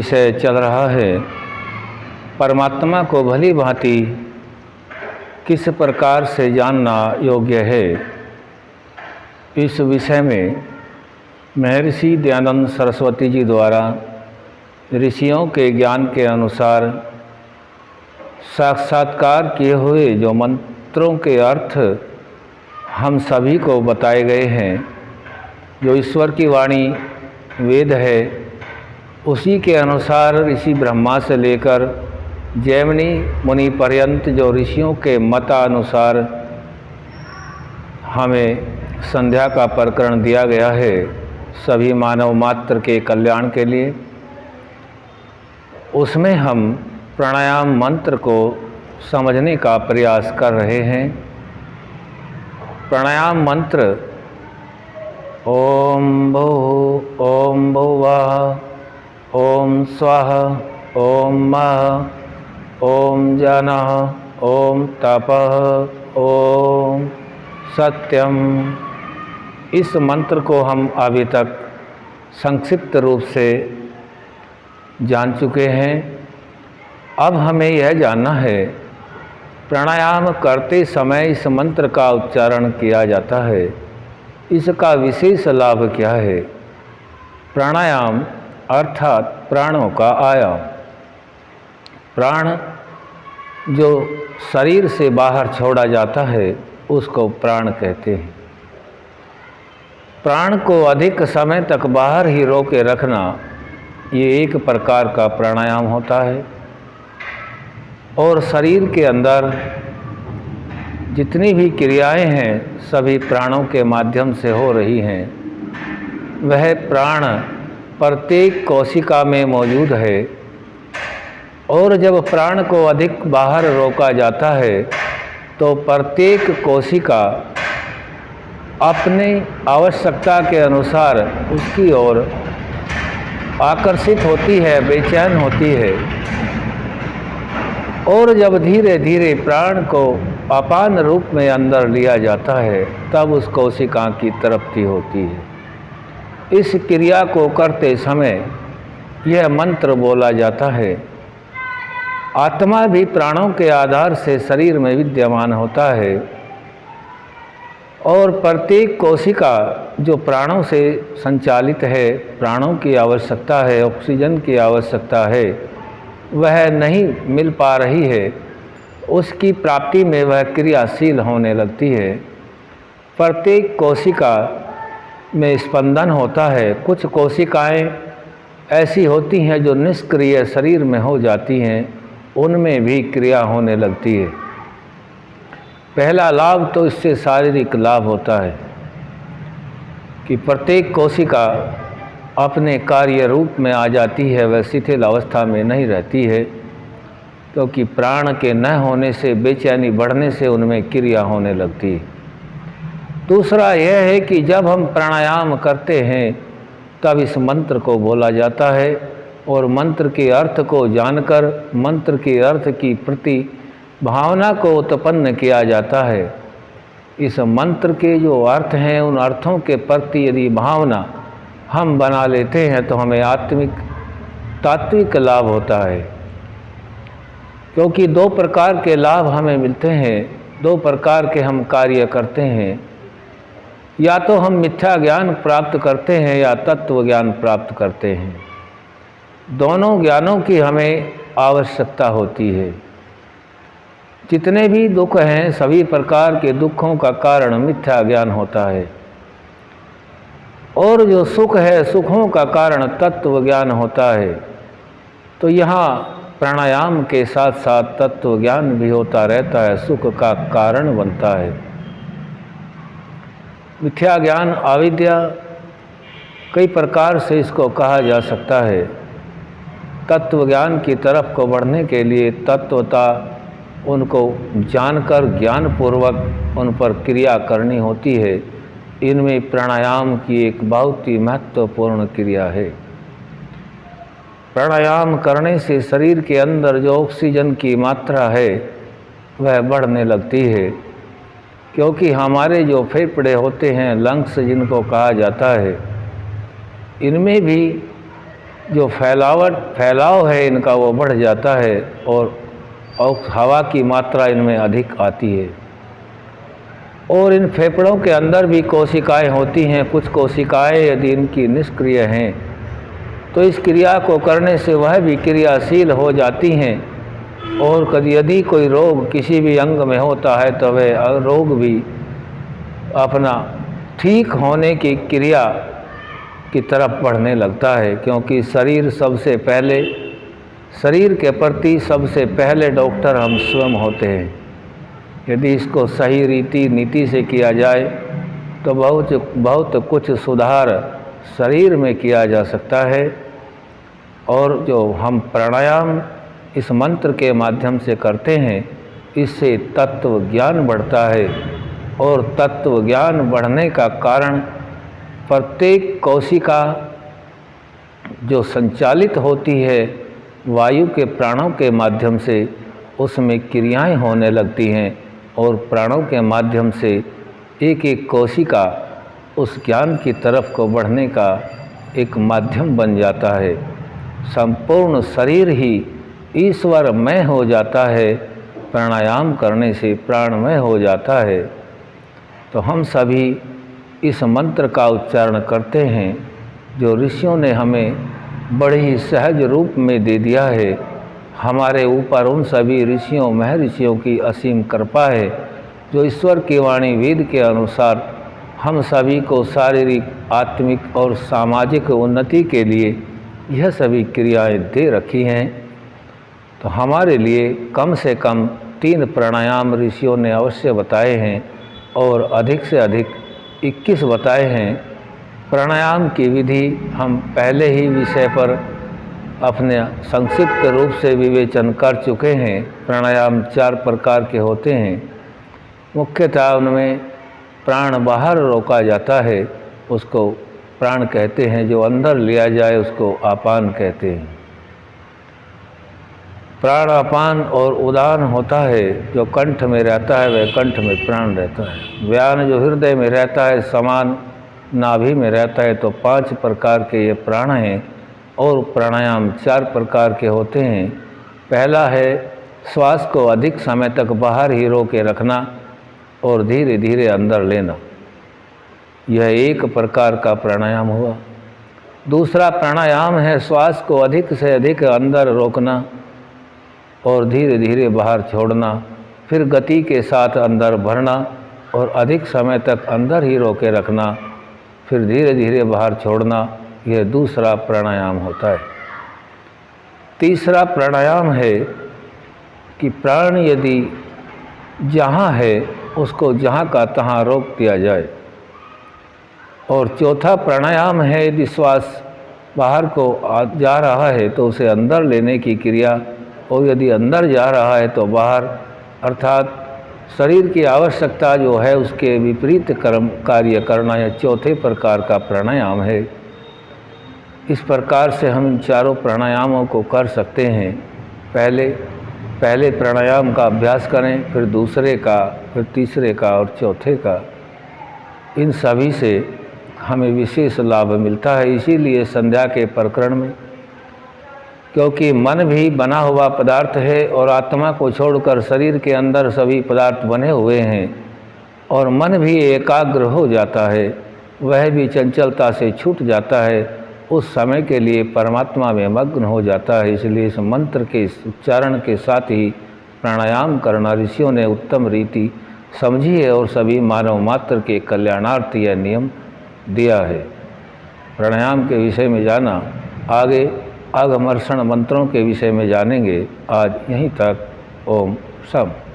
विषय चल रहा है परमात्मा को भली भांति किस प्रकार से जानना योग्य है। इस विषय में महर्षि दयानंद सरस्वती जी द्वारा ऋषियों के ज्ञान के अनुसार साक्षात्कार किए हुए जो मंत्रों के अर्थ हम सभी को बताए गए हैं, जो ईश्वर की वाणी वेद है, उसी के अनुसार ऋषि ब्रह्मा से लेकर जैमिनी मुनि पर्यंत जो ऋषियों के मतानुसार हमें संध्या का प्रकरण दिया गया है, सभी मानव मात्र के कल्याण के लिए। उसमें हम प्राणायाम मंत्र को समझने का प्रयास कर रहे हैं। प्राणायाम मंत्र ओम भुवः ओम स्वाहा ओम मः ओम जनः ओम तपः ओम सत्यम। इस मंत्र को हम अभी तक संक्षिप्त रूप से जान चुके हैं। अब हमें यह जानना है, प्राणायाम करते समय इस मंत्र का उच्चारण किया जाता है, इसका विशेष लाभ क्या है। प्राणायाम अर्थात प्राणों का आयाम। प्राण जो शरीर से बाहर छोड़ा जाता है उसको प्राण कहते हैं। प्राण को अधिक समय तक बाहर ही रोके रखना, ये एक प्रकार का प्राणायाम होता है। और शरीर के अंदर जितनी भी क्रियाएं हैं सभी प्राणों के माध्यम से हो रही हैं। वह प्राण प्रत्येक कोशिका में मौजूद है। और जब प्राण को अधिक बाहर रोका जाता है तो प्रत्येक कोशिका अपनी आवश्यकता के अनुसार उसकी ओर आकर्षित होती है, बेचैन होती है। और जब धीरे धीरे प्राण को अपान रूप में अंदर लिया जाता है तब उस कोशिका की तृप्ति होती है। इस क्रिया को करते समय यह मंत्र बोला जाता है। आत्मा भी प्राणों के आधार से शरीर में विद्यमान होता है। और प्रत्येक कोशिका जो प्राणों से संचालित है, प्राणों की आवश्यकता है, ऑक्सीजन की आवश्यकता है, वह नहीं मिल पा रही है, उसकी प्राप्ति में वह क्रियाशील होने लगती है। प्रत्येक कोशिका में स्पंदन होता है। कुछ कोशिकाएं ऐसी होती हैं जो निष्क्रिय शरीर में हो जाती हैं, उनमें भी क्रिया होने लगती है। पहला लाभ तो इससे शारीरिक लाभ होता है कि प्रत्येक कोशिका अपने कार्य रूप में आ जाती है, वह शिथिल अवस्था में नहीं रहती है, क्योंकि प्राण के न होने से बेचैनी बढ़ने से उनमें क्रिया होने लगती है। दूसरा यह है कि जब हम प्राणायाम करते हैं तब इस मंत्र को बोला जाता है और मंत्र के अर्थ को जानकर मंत्र के अर्थ की प्रति भावना को उत्पन्न किया जाता है। इस मंत्र के जो अर्थ हैं उन अर्थों के प्रति यदि भावना हम बना लेते हैं तो हमें तात्विक लाभ होता है। क्योंकि दो प्रकार के लाभ हमें मिलते हैं, दो प्रकार के हम कार्य करते हैं। या तो हम मिथ्या ज्ञान प्राप्त करते हैं या तत्व ज्ञान प्राप्त करते हैं। दोनों ज्ञानों की हमें आवश्यकता होती है। जितने भी दुख हैं सभी प्रकार के दुखों का कारण मिथ्या ज्ञान होता है। और जो सुख है सुखों का कारण तत्व ज्ञान होता है। तो यहाँ प्राणायाम के साथ साथ तत्व ज्ञान भी होता रहता है, सुख का कारण बनता है। मिथ्या ज्ञान अविद्या कई प्रकार से इसको कहा जा सकता है। तत्व ज्ञान की तरफ को बढ़ने के लिए तत्वता उनको जानकर ज्ञानपूर्वक उन पर क्रिया करनी होती है। इनमें प्राणायाम की एक बहुत ही महत्वपूर्ण क्रिया है। प्राणायाम करने से शरीर के अंदर जो ऑक्सीजन की मात्रा है वह बढ़ने लगती है। क्योंकि हमारे जो फेफड़े होते हैं, लंग्स जिनको कहा जाता है, इनमें भी जो फैलाव है इनका वो बढ़ जाता है और हवा की मात्रा इनमें अधिक आती है। और इन फेफड़ों के अंदर भी कोशिकाएं होती हैं। कुछ कोशिकाएं यदि इनकी निष्क्रिय हैं तो इस क्रिया को करने से वह भी क्रियाशील हो जाती हैं। और यदि कोई रोग किसी भी अंग में होता है तो वह रोग भी अपना ठीक होने की क्रिया की तरफ बढ़ने लगता है, क्योंकि शरीर के प्रति सबसे पहले डॉक्टर हम स्वयं होते हैं। यदि इसको सही रीति नीति से किया जाए तो बहुत कुछ सुधार शरीर में किया जा सकता है। और जो हम प्राणायाम इस मंत्र के माध्यम से करते हैं, इससे तत्व ज्ञान बढ़ता है। और तत्व ज्ञान बढ़ने का कारण प्रत्येक कोशिका जो संचालित होती है वायु के प्राणों के माध्यम से, उसमें क्रियाएं होने लगती हैं और प्राणों के माध्यम से एक एक कोशिका उस ज्ञान की तरफ को बढ़ने का एक माध्यम बन जाता है। संपूर्ण शरीर ही ईश्वरमय हो जाता है। प्राणायाम करने से प्राणमय हो जाता है। तो हम सभी इस मंत्र का उच्चारण करते हैं जो ऋषियों ने हमें बड़े ही सहज रूप में दे दिया है। हमारे ऊपर उन सभी ऋषियों महर्षियों की असीम कृपा है जो ईश्वर की वाणी वेद के अनुसार हम सभी को शारीरिक, आत्मिक और सामाजिक उन्नति के लिए यह सभी क्रियाएं दे रखी हैं। तो हमारे लिए कम से कम 3 प्राणायाम ऋषियों ने अवश्य बताए हैं और अधिक से अधिक 21 बताए हैं। प्राणायाम की विधि हम पहले ही विषय पर अपने संक्षिप्त रूप से विवेचन कर चुके हैं। प्राणायाम 4 प्रकार के होते हैं। मुख्यतः उनमें प्राण बाहर रोका जाता है, उसको प्राण कहते हैं। जो अंदर लिया जाए उसको आपान कहते हैं। प्राण अपान और उदान होता है। जो कंठ में रहता है वह कंठ में प्राण रहता है। व्यान जो हृदय में रहता है, समान नाभि में रहता है। तो 5 प्रकार के ये प्राण हैं। और प्राणायाम 4 प्रकार के होते हैं। पहला है श्वास को अधिक समय तक बाहर ही रोके रखना और धीरे धीरे अंदर लेना, यह एक प्रकार का प्राणायाम हुआ। दूसरा प्राणायाम है श्वास को अधिक से अधिक अंदर रोकना और धीरे धीरे बाहर छोड़ना, फिर गति के साथ अंदर भरना और अधिक समय तक अंदर ही रोके रखना, फिर धीरे धीरे बाहर छोड़ना, यह दूसरा प्राणायाम होता है। तीसरा प्राणायाम है कि प्राण यदि जहाँ है उसको जहाँ का तहाँ रोक दिया जाए। और चौथा प्राणायाम है यदि श्वास बाहर को जा रहा है तो उसे अंदर लेने की क्रिया, और यदि अंदर जा रहा है तो बाहर, अर्थात शरीर की आवश्यकता जो है उसके विपरीत कार्य करना, यह चौथे प्रकार का प्राणायाम है। इस प्रकार से हम इन चारों प्राणायामों को कर सकते हैं। पहले प्राणायाम का अभ्यास करें, फिर दूसरे का, फिर तीसरे का और चौथे का। इन सभी से हमें विशेष लाभ मिलता है। इसीलिए संध्या के प्रकरण में, क्योंकि मन भी बना हुआ पदार्थ है और आत्मा को छोड़कर शरीर के अंदर सभी पदार्थ बने हुए हैं, और मन भी एकाग्र हो जाता है, वह भी चंचलता से छूट जाता है, उस समय के लिए परमात्मा में मग्न हो जाता है। इसलिए इस मंत्र के उच्चारण के साथ ही प्राणायाम करना ऋषियों ने उत्तम रीति समझी है और सभी मानव मात्र के कल्याणार्थ यह नियम दिया है। प्राणायाम के विषय में जाना, आगे अघमर्षण मंत्रों के विषय में जानेंगे। आज यहीं तक। ओम सम।